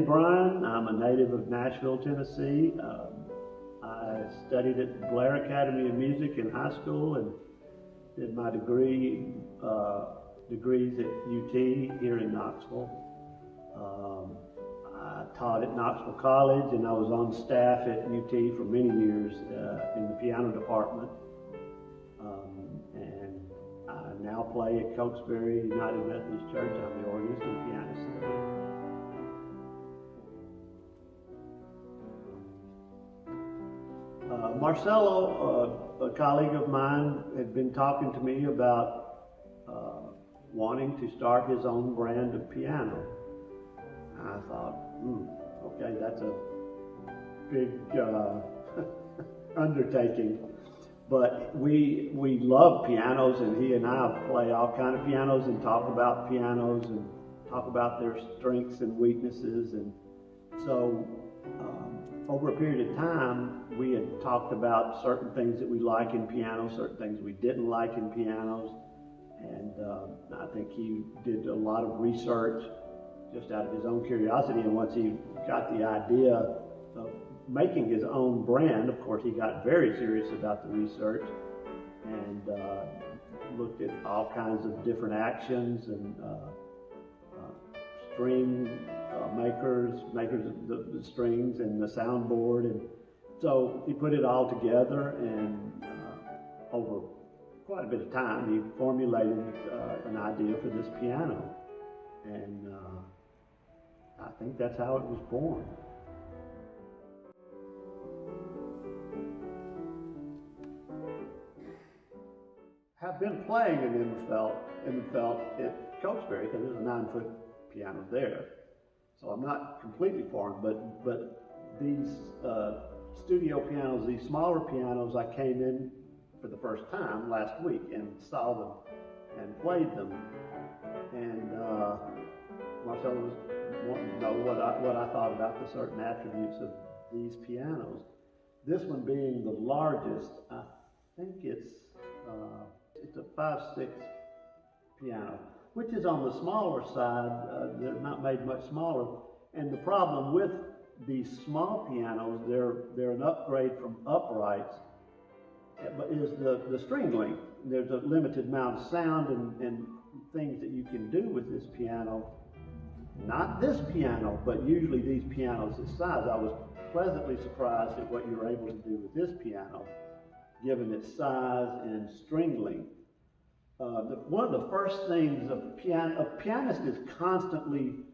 Brian. I'm a native of Nashville, Tennessee. I studied at Blair Academy of Music in high school and did my degrees at UT here in Knoxville. I taught at Knoxville College, and I was on staff at UT for many years in the piano department. And I now play at Cokesbury United Methodist Church. I'm the organist and pianist there. Marcelo, a colleague of mine, had been talking to me about wanting to start his own brand of piano. And I thought, okay, that's a big undertaking. But we love pianos, and he and I play all kinds of pianos and talk about pianos and talk about their strengths and weaknesses. And so over a period of time, we had talked about certain things that we like in pianos, certain things we didn't like in pianos. And I think he did a lot of research just out of his own curiosity. And once he got the idea of making his own brand, of course, he got very serious about the research and looked at all kinds of different actions and string makers of the strings and the soundboard. And so he put it all together, and over quite a bit of time, he formulated an idea for this piano. And I think that's how it was born. I've been playing in EMMENFELD at Cokesbury, because there's a 9-foot piano there. So I'm not completely foreign, but these studio pianos, these smaller pianos, I came in for the first time last week and saw them and played them. And Marcelo was wanting to know what I thought about the certain attributes of these pianos. This one being the largest, I think it's a 5/6 piano, which is on the smaller side. They're not made much smaller. And the problem with these small pianos, they're an upgrade from uprights, but is the string length. There's a limited amount of sound and things that you can do with this piano. Not this piano, but usually these pianos this size. I was pleasantly surprised at what you're able to do with this piano, given its size and string length. One of the first things a pianist is constantly,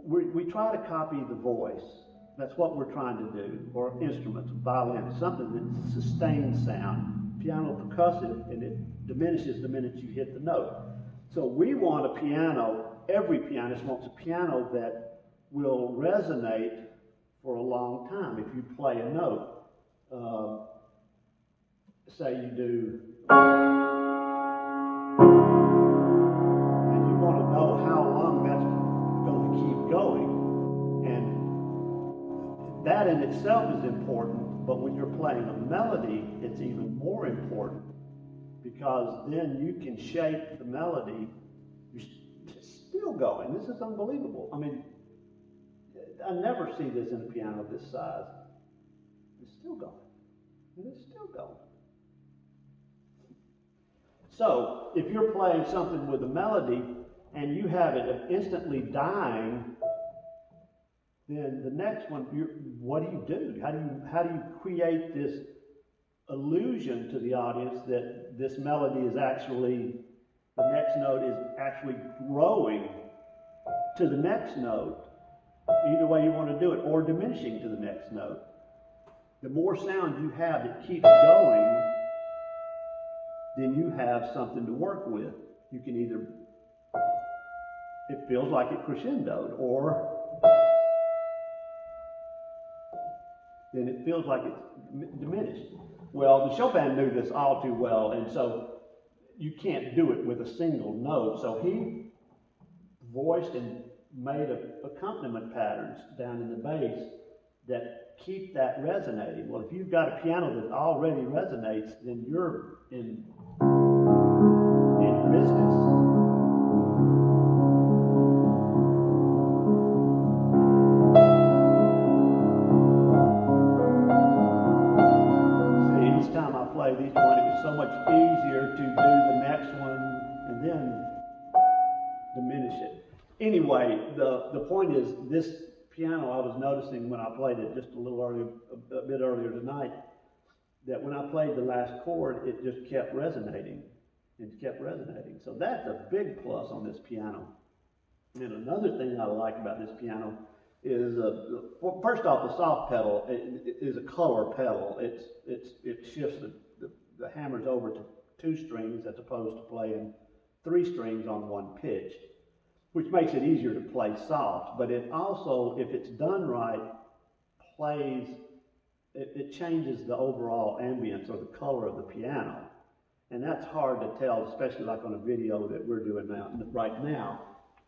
we try to copy the voice. That's what we're trying to do, or instruments, violin, something that's sustained sound. Piano percussive, and it diminishes the minute you hit the note. So we want a piano, every pianist wants a piano that will resonate for a long time. If you play a note, say you do, and you want to know how long that's going to keep going. And that in itself is important, but when you're playing a melody, it's even more important, because then you can shape the melody. You're still going. This is unbelievable. I mean, I never see this in a piano this size. It's still going. It's still going. So, if you're playing something with a melody and you have it instantly dying, then the next one, what do you do? How do you create this illusion to the audience that this melody is actually, the next note is actually growing to the next note, either way you want to do it, or diminishing to the next note? The more sound you have that keeps going, then you have something to work with. You can either, it feels like it crescendoed, or then it feels like it's diminished. Well, the Chopin knew this all too well, and so you can't do it with a single note. So he voiced and made accompaniment patterns down in the bass that keep that resonating. Well, if you've got a piano that already resonates, then you're in business. point, it was so much easier to do the next one and then diminish it. Anyway, the point is, this piano, I was noticing when I played it just a bit earlier tonight, that when I played the last chord, it just kept resonating. It kept resonating. So that's a big plus on this piano. And another thing I like about this piano is, first off, the soft pedal is a color pedal. It shifts the hammers over to 2 strings as opposed to playing 3 strings on 1 pitch, which makes it easier to play soft. But it also, if it's done right, it changes the overall ambience or the color of the piano. And that's hard to tell, especially like on a video that we're doing right now.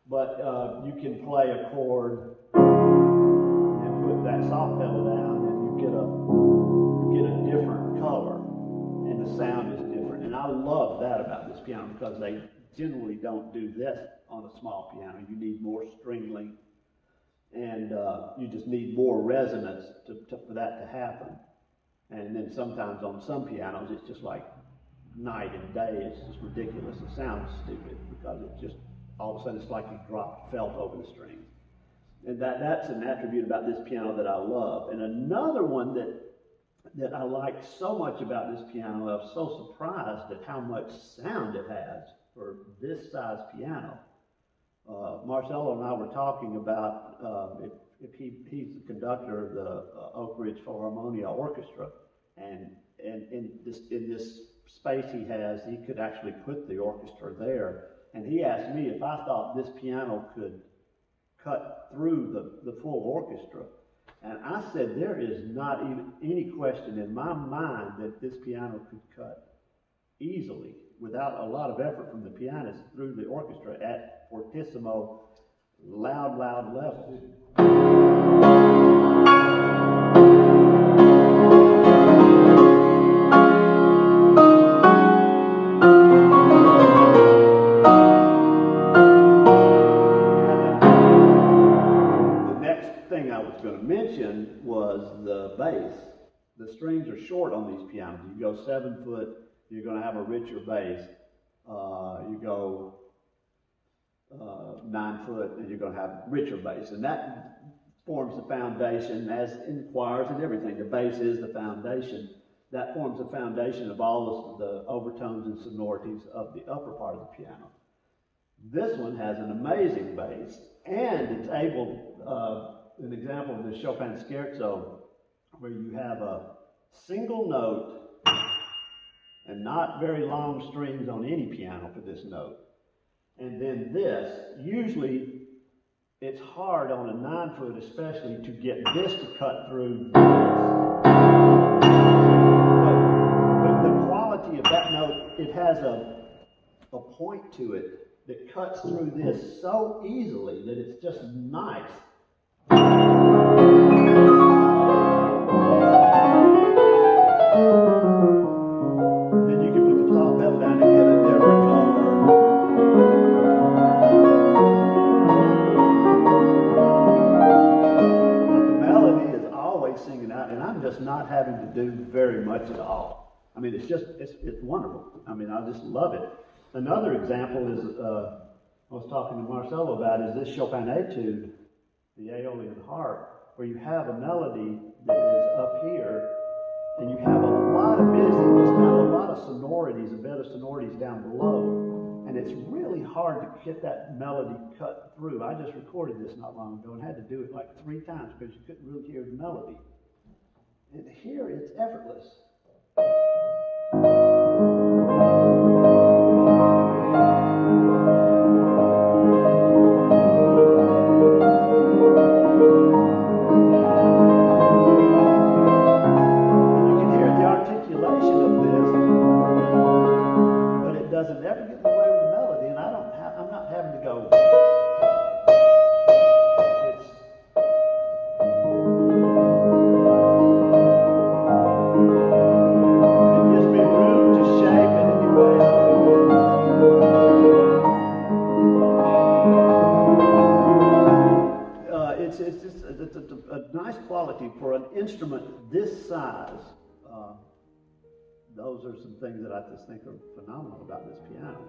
But you can play a chord and put that soft pedal down, and you get a different color, and the sound is different. And I love that about this piano, because they generally don't do this on a small piano. You need more string length, and you just need more resonance for that to happen. And then sometimes on some pianos, it's just like night and day. It's just ridiculous. It sounds stupid because it's just, all of a sudden, it's like you dropped felt over the strings. And that's an attribute about this piano that I love. And another one that I like so much about this piano, I was so surprised at how much sound it has for this size piano. Marcelo and I were talking about if he's the conductor of the Oak Ridge Philharmonia Orchestra, and in this space he has, he could actually put the orchestra there. And he asked me if I thought this piano could cut through the full orchestra. And I said, there is not even any question in my mind that this piano could cut easily, without a lot of effort from the pianist, through the orchestra at fortissimo, loud levels. Was the bass. The strings are short on these pianos. You go 7 foot, you're going to have a richer bass. You go 9 foot, and you're going to have richer bass. And that forms the foundation, as in choirs and everything. The bass is the foundation. That forms the foundation of all the overtones and sonorities of the upper part of the piano. This one has an amazing bass, and it's able, an example of the Chopin Scherzo, where you have a single note and not very long strings on any piano for this note. And then this, usually it's hard on a 9 foot especially to get this to cut through this. But the quality of that note, it has a point to it that cuts through this so easily that it's just nice. Then you can put the top pedal down and get a different color. But the melody is always singing out, and I'm just not having to do very much at all. I mean, it's wonderful. I mean, I just love it. Another example is, I was talking to Marcelo about, is this Chopin Etude, the Aeolian harp, where you have a melody that is up here, and you have a lot of busyness down, a lot of sonorities, a bed of sonorities down below, and it's really hard to get that melody cut through. I just recorded this not long ago and had to do it like 3 times because you couldn't really hear the melody. And here it's effortless. Doesn't ever get in the way with the melody, and I'm not having to go. It gives me room to shape it any way I want. It's a nice quality for an instrument this size. those are some things that I just think are phenomenal about this piano.